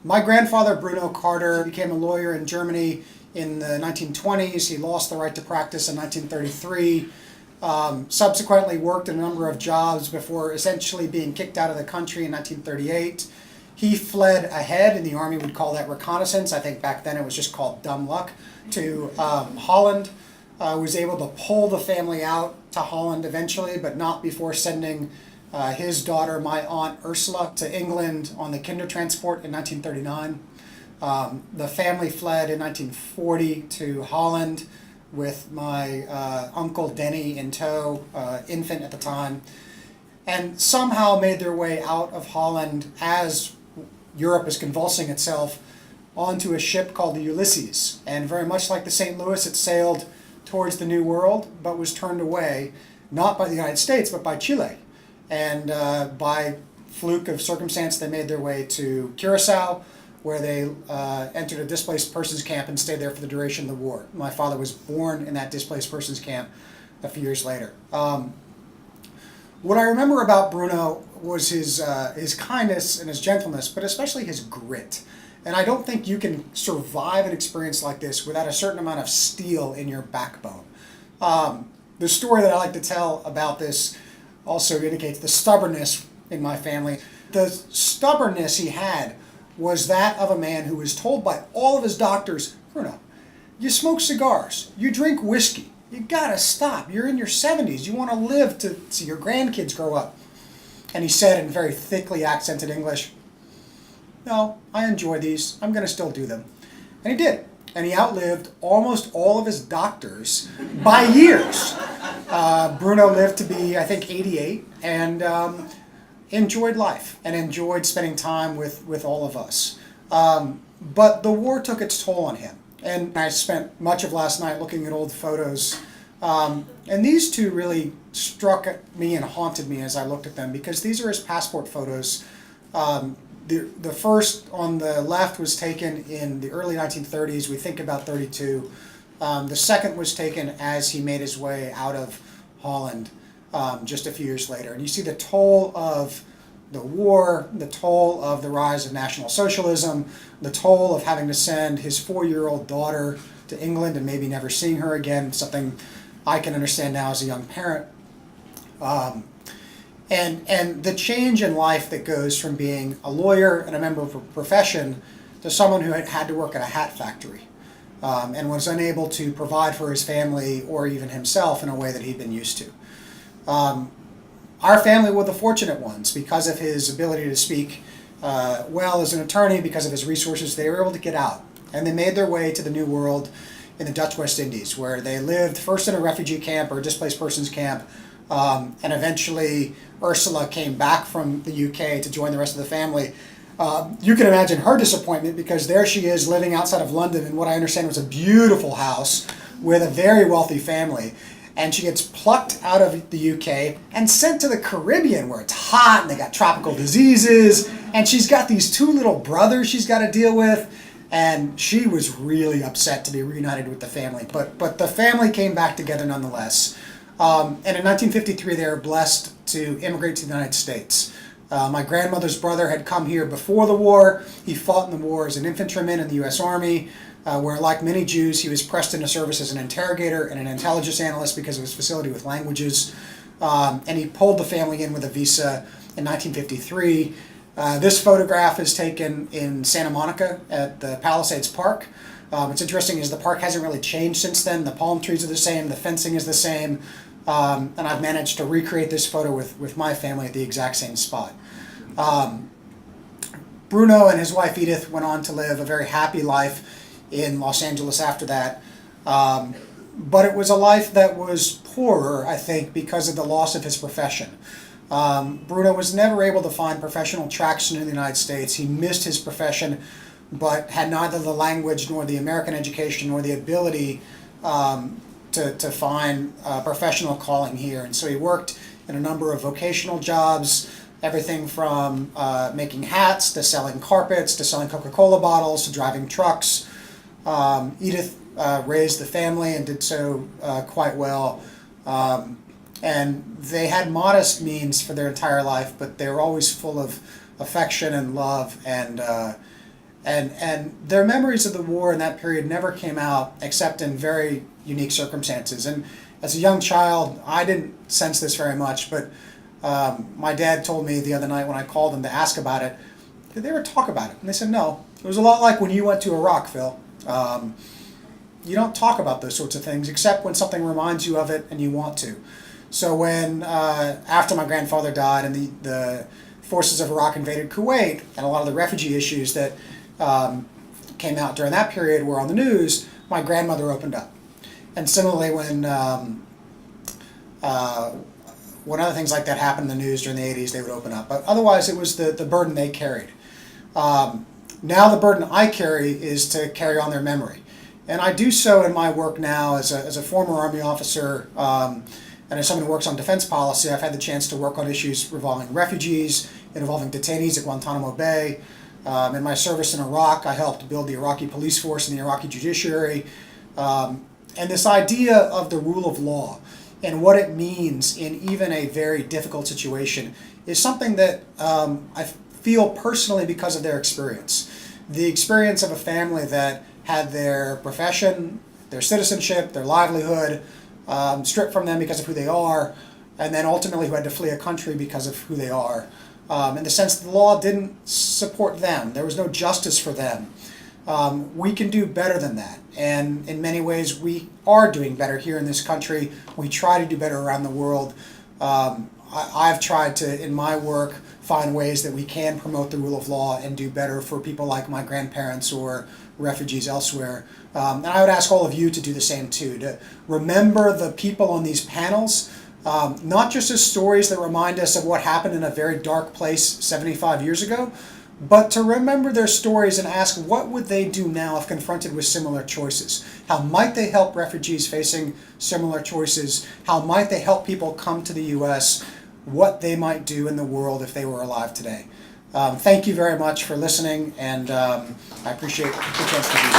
My grandfather, Bruno Cohn, became a lawyer in Germany in the 1920s. He lost the right to practice in 1933. Subsequently worked a number of jobs before essentially being kicked out of the country in 1938. He fled ahead, and the army would call that reconnaissance. I think back then it was just called dumb luck, to Holland. Was able to pull the family out to Holland eventually, but not before sending his daughter, my aunt Ursula, to England on the Kindertransport in 1939. The family fled in 1940 to Holland with my uncle Denny in tow, infant at the time, and somehow made their way out of Holland as Europe is convulsing itself onto a ship called the Ulysses. And very much like the St. Louis, it sailed towards the New World, but was turned away, not by the United States, but by Chile. And by fluke of circumstance, they made their way to Curacao, where they entered a displaced persons camp and stayed there for the duration of the war. My father was born in that displaced persons camp a few years later. What I remember about Bruno was his kindness and his gentleness, but especially his grit. And I don't think you can survive an experience like this without a certain amount of steel in your backbone. The story that I like to tell about this also indicates the stubbornness in my family. The stubbornness he had was that of a man who was told by all of his doctors, Bruno, you smoke cigars, you drink whiskey, you gotta stop. You're in your 70s, you want to live to see your grandkids grow up. And he said in very thickly accented English, no, I enjoy these, I'm gonna still do them. And he did. And he outlived almost all of his doctors by years. Bruno lived to be, I think, 88, and enjoyed life and enjoyed spending time with all of us. But the war took its toll on him. And I spent much of last night looking at old photos. And these two really struck me and haunted me as I looked at them, because these are his passport photos. The first on the left was taken in the early 1930s, we think about 32. The second was taken as he made his way out of Holland just a few years later. And you see the toll of the war, the toll of the rise of National Socialism, the toll of having to send his 4-year-old daughter to England and maybe never seeing her again, something I can understand now as a young parent. And the change in life that goes from being a lawyer and a member of a profession to someone who had to work at a hat factory and was unable to provide for his family or even himself in a way that he'd been used to. Our family were the fortunate ones. Because of his ability to speak well as an attorney, because of his resources, they were able to get out. And they made their way to the New World in the Dutch West Indies, where they lived first in a refugee camp or a displaced persons camp, and eventually Ursula came back from the UK to join the rest of the family. You can imagine her disappointment, because there she is living outside of London in what I understand was a beautiful house with a very wealthy family. And she gets plucked out of the UK and sent to the Caribbean, where it's hot and they got tropical diseases. And she's got these 2 little brothers she's got to deal with. And she was really upset to be reunited with the family. But the family came back together nonetheless. And in 1953, they were blessed to immigrate to the United States. My grandmother's brother had come here before the war. He fought in the war as an infantryman in the U.S. Army, where, like many Jews, he was pressed into service as an interrogator and an intelligence analyst because of his facility with languages. And he pulled the family in with a visa in 1953. This photograph is taken in Santa Monica at the Palisades Park. What's interesting is the park hasn't really changed since then. The palm trees are the same, the fencing is the same, and I've managed to recreate this photo with my family at the exact same spot. Bruno and his wife Edith went on to live a very happy life in Los Angeles after that, but it was a life that was poorer, I think, because of the loss of his profession. Bruno was never able to find professional traction in the United States. He missed his profession, but had neither the language nor the American education nor the ability to find a professional calling here. And so he worked in a number of vocational jobs, everything from making hats to selling carpets to selling Coca-Cola bottles to driving trucks. Edith raised the family and did so quite well. And they had modest means for their entire life, but they were always full of affection and love, and And their memories of the war in that period never came out except in very unique circumstances. And as a young child, I didn't sense this very much, but my dad told me the other night when I called them to ask about it, did they ever talk about it? And they said no. It was a lot like when you went to Iraq, Phil. You don't talk about those sorts of things except when something reminds you of it and you want to. So when, after my grandfather died and the forces of Iraq invaded Kuwait, and a lot of the refugee issues that came out during that period were on the news, my grandmother opened up. And similarly, when other things like that happened in the news during the 80s, they would open up. But otherwise, it was the burden they carried. Now the burden I carry is to carry on their memory. And I do so in my work now as a former Army officer and as someone who works on defense policy. I've had the chance to work on issues involving refugees, involving detainees at Guantanamo Bay. In my service in Iraq, I helped build the Iraqi police force and the Iraqi judiciary. And this idea of the rule of law and what it means in even a very difficult situation is something that I feel personally because of their experience. The experience of a family that had their profession, their citizenship, their livelihood stripped from them because of who they are, and then ultimately who had to flee a country because of who they are. In the sense that the law didn't support them. There was no justice for them. We can do better than that. And in many ways, we are doing better here in this country. We try to do better around the world. I've tried to, in my work, find ways that we can promote the rule of law and do better for people like my grandparents or refugees elsewhere. And I would ask all of you to do the same too, to remember the people on these panels, not just as stories that remind us of what happened in a very dark place 75 years ago, but to remember their stories and ask what would they do now if confronted with similar choices? How might they help refugees facing similar choices? How might they help people come to the U.S.? What they might do in the world if they were alive today. Thank you very much for listening, and I appreciate the chance to be here.